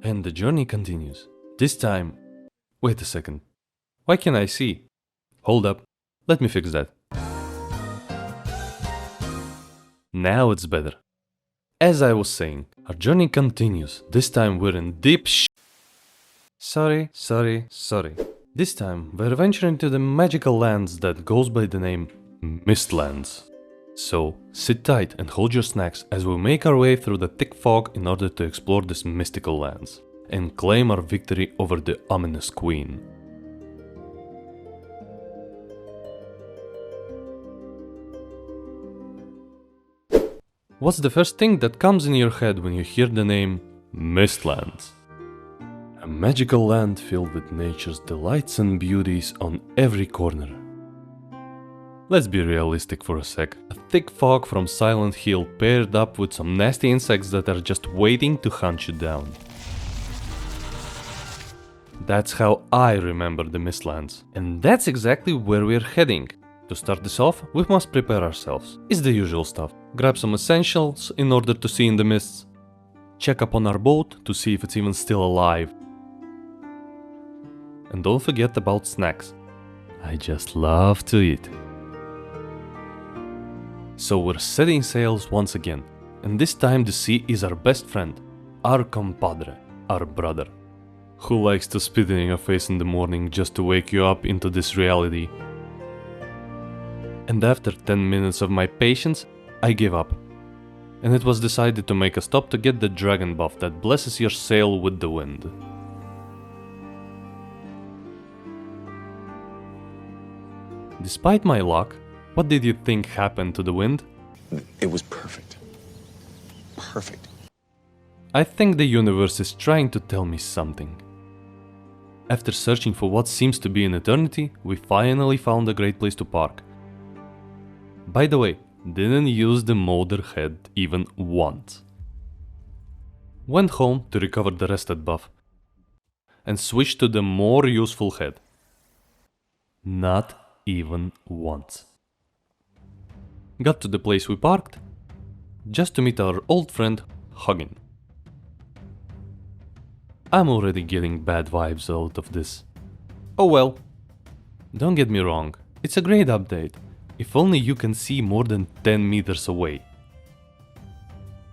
And the journey continues. This time... Wait a second. Why can't I see? Hold up. Let me fix that. Now it's better. As I was saying, our journey continues. This time we're in deep Sorry. This time we're venturing to the magical lands that goes by the name Mistlands. So sit tight and hold your snacks as we make our way through the thick fog in order to explore these mystical lands and claim our victory over the ominous queen. What's the first thing that comes in your head when you hear the name Mistlands? A magical land filled with nature's delights and beauties on every corner. Let's be realistic for a sec. A thick fog from Silent Hill paired up with some nasty insects that are just waiting to hunt you down. That's how I remember the Mistlands. And that's exactly where we're heading. To start this off, we must prepare ourselves. It's the usual stuff. Grab some essentials in order to see in the mists. Check up on our boat to see if it's even still alive. And don't forget about snacks. I just love to eat. So we're setting sails once again. And this time the sea is our best friend. Our compadre. Our brother. Who likes to spit in your face in the morning just to wake you up into this reality. And after 10 minutes of my patience, I gave up. And it was decided to make a stop to get the dragon buff that blesses your sail with the wind. Despite my luck, what did you think happened to the wind? It was perfect. Perfect. I think the universe is trying to tell me something. After searching for what seems to be an eternity, we finally found a great place to park. By the way, didn't use the modder head even once. Went home to recover the rested buff. And switched to the more useful head. Not even once. Got to the place we parked, just to meet our old friend Huggin. I'm already getting bad vibes out of this. Oh well. Don't get me wrong, it's a great update. If only you can see more than 10 meters away.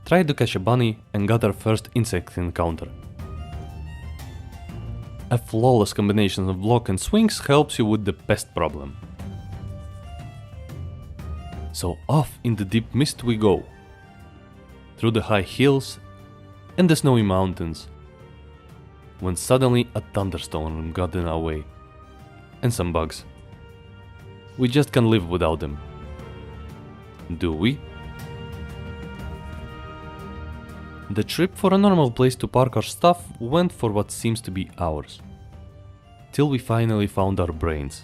Tried to catch a bunny and got our first insect encounter. A flawless combination of block and swings helps you with the pest problem. So off in the deep mist we go. Through the high hills and the snowy mountains. When suddenly a thunderstorm got in our way. And some bugs. We just can't live without them. Do we? The trip for a normal place to park our stuff went for what seems to be hours. Till we finally found our brains.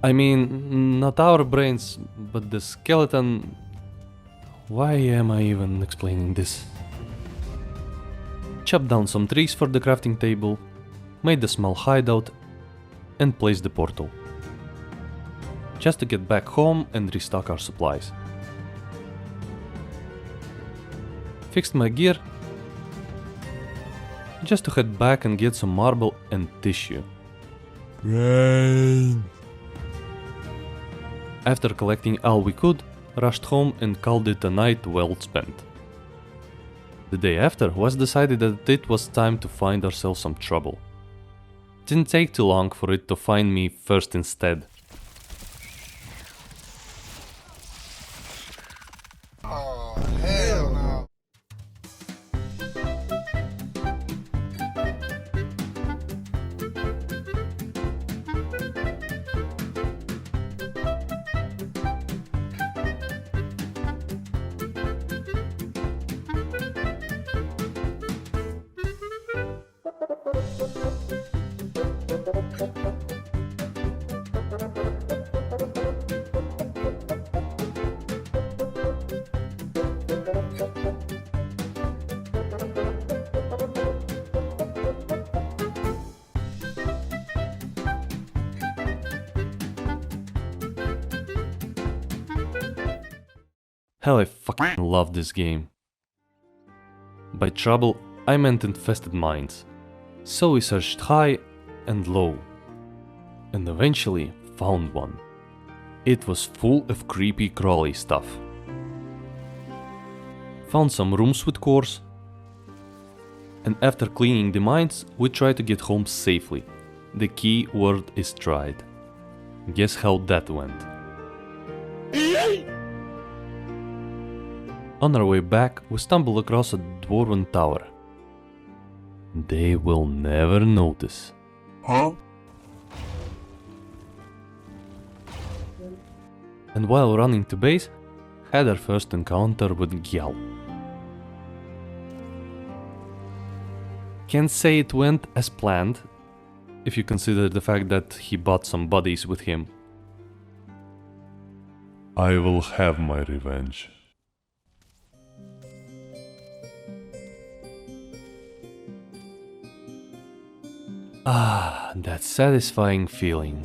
I mean, not our brains, but the skeleton... Why am I even explaining this? Chopped down some trees for the crafting table, made a small hideout, and placed the portal. Just to get back home and restock our supplies. Fixed my gear, just to head back and get some marble and tissue. Rain. After collecting all we could, rushed home and called it a night well spent. The day after was decided that it was time to find ourselves some trouble. Didn't take too long for it to find me first instead. Oh, hell no. Hell, I fucking love this game. By trouble, I meant infested mines. So we searched high and low, and eventually found one. It was full of creepy crawly stuff. Found some rooms with cores, and after cleaning the mines, we tried to get home safely. The key word is tried. Guess how that went. On our way back, we stumbled across a dwarven tower. They will never notice. Huh? And while running to base, had our first encounter with Gjall. Can't say it went as planned, if you consider the fact that he bought some buddies with him. I will have my revenge. Ah, that satisfying feeling.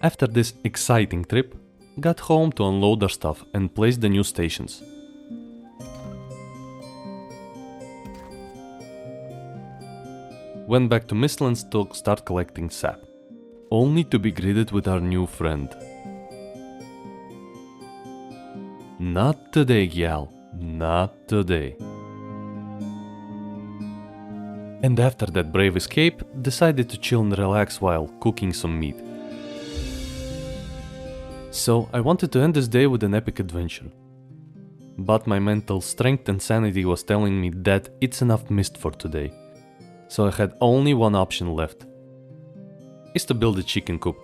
After this exciting trip, got home to unload our stuff and place the new stations. Went back to Mistlands to start collecting sap, only to be greeted with our new friend. Not today, Gjall, not today. And after that brave escape, decided to chill and relax while cooking some meat. So I wanted to end this day with an epic adventure. But my mental strength and sanity was telling me that it's enough mist for today. So I had only one option left. Is to build a chicken coop.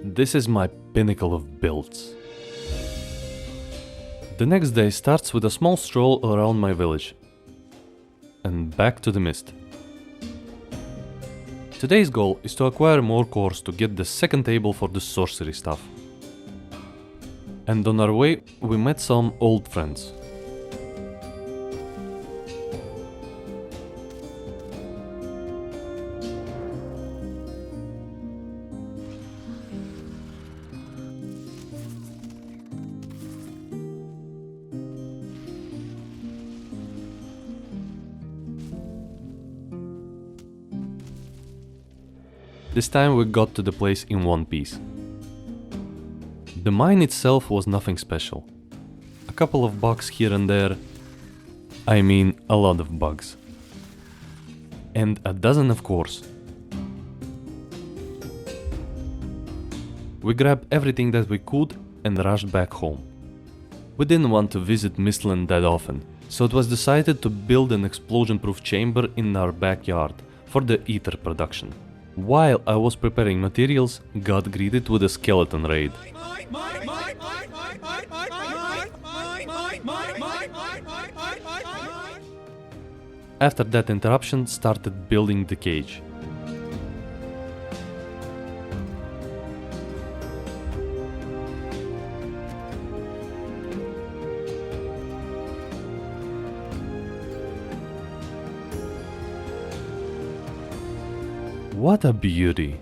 This is my pinnacle of builds. The next day starts with a small stroll around my village. And back to the mist. Today's goal is to acquire more cores to get the second table for the sorcery stuff. And on our way, we met some old friends. This time we got to the place in one piece. The mine itself was nothing special. A couple of bugs here and there. I mean, a lot of bugs. And a dozen of cores. We grabbed everything that we could and rushed back home. We didn't want to visit Mistland that often, so it was decided to build an explosion-proof chamber in our backyard for the Eitr production. While I was preparing materials, got greeted with a skeleton raid. After that interruption, started building the cage. What a beauty!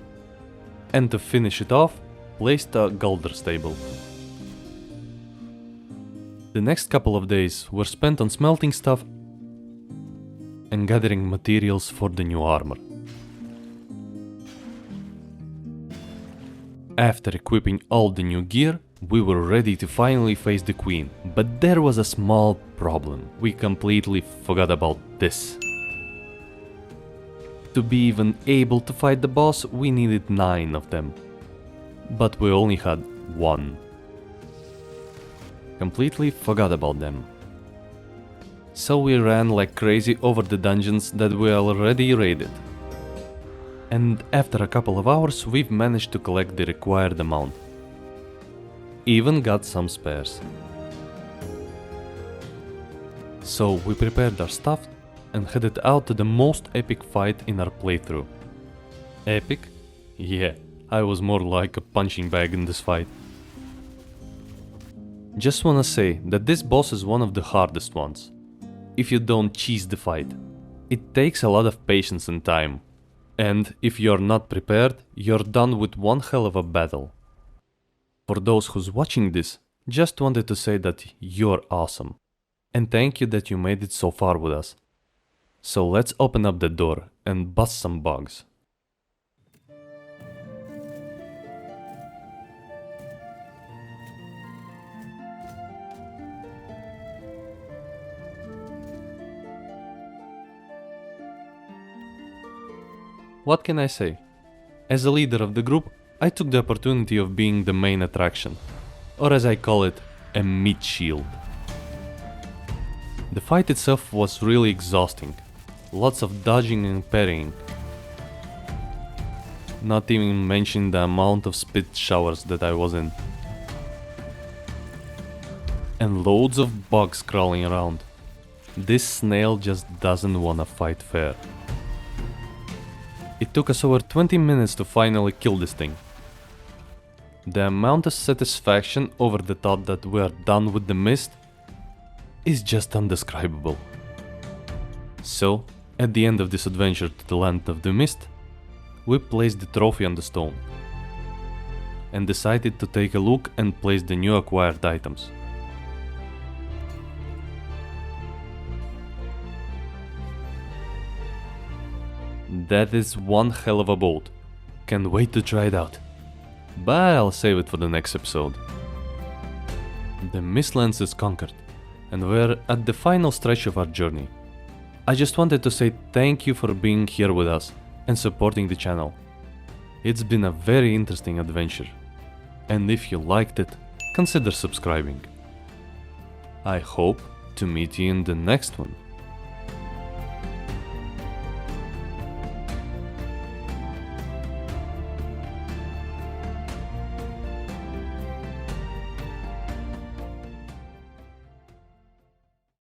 And to finish it off, placed a Galder stable. The next couple of days were spent on smelting stuff and gathering materials for the new armor. After equipping all the new gear, we were ready to finally face the queen, but there was a small problem. We completely forgot about this. To be even able to fight the boss, we needed 9 of them. But we only had 1. Completely forgot about them. So we ran like crazy over the dungeons that we already raided. And after a couple of hours, we've managed to collect the required amount. Even got some spares. So we prepared our stuff and headed out to the most epic fight in our playthrough. Epic? Yeah, I was more like a punching bag in this fight. Just wanna say that this boss is one of the hardest ones. If you don't cheese the fight. It takes a lot of patience and time. And if you're not prepared, you're done with one hell of a battle. For those who's watching this, just wanted to say that you're awesome. And thank you that you made it so far with us. So let's open up the door and bust some bugs. What can I say? As a leader of the group, I took the opportunity of being the main attraction, or as I call it, a meat shield. The fight itself was really exhausting, lots of dodging and parrying, not even mentioning the amount of spit showers that I was in, and loads of bugs crawling around. This snail just doesn't wanna fight fair. It took us over 20 minutes to finally kill this thing. The amount of satisfaction over the thought that we are done with the mist is just undescribable. So, at the end of this adventure to the land of the mist, we placed the trophy on the stone and decided to take a look and place the new acquired items. That is one hell of a boat. Can't wait to try it out. But I'll save it for the next episode. The Mistlands is conquered, and we're at the final stretch of our journey. I just wanted to say thank you for being here with us and supporting the channel. It's been a very interesting adventure, and if you liked it, consider subscribing. I hope to meet you in the next one.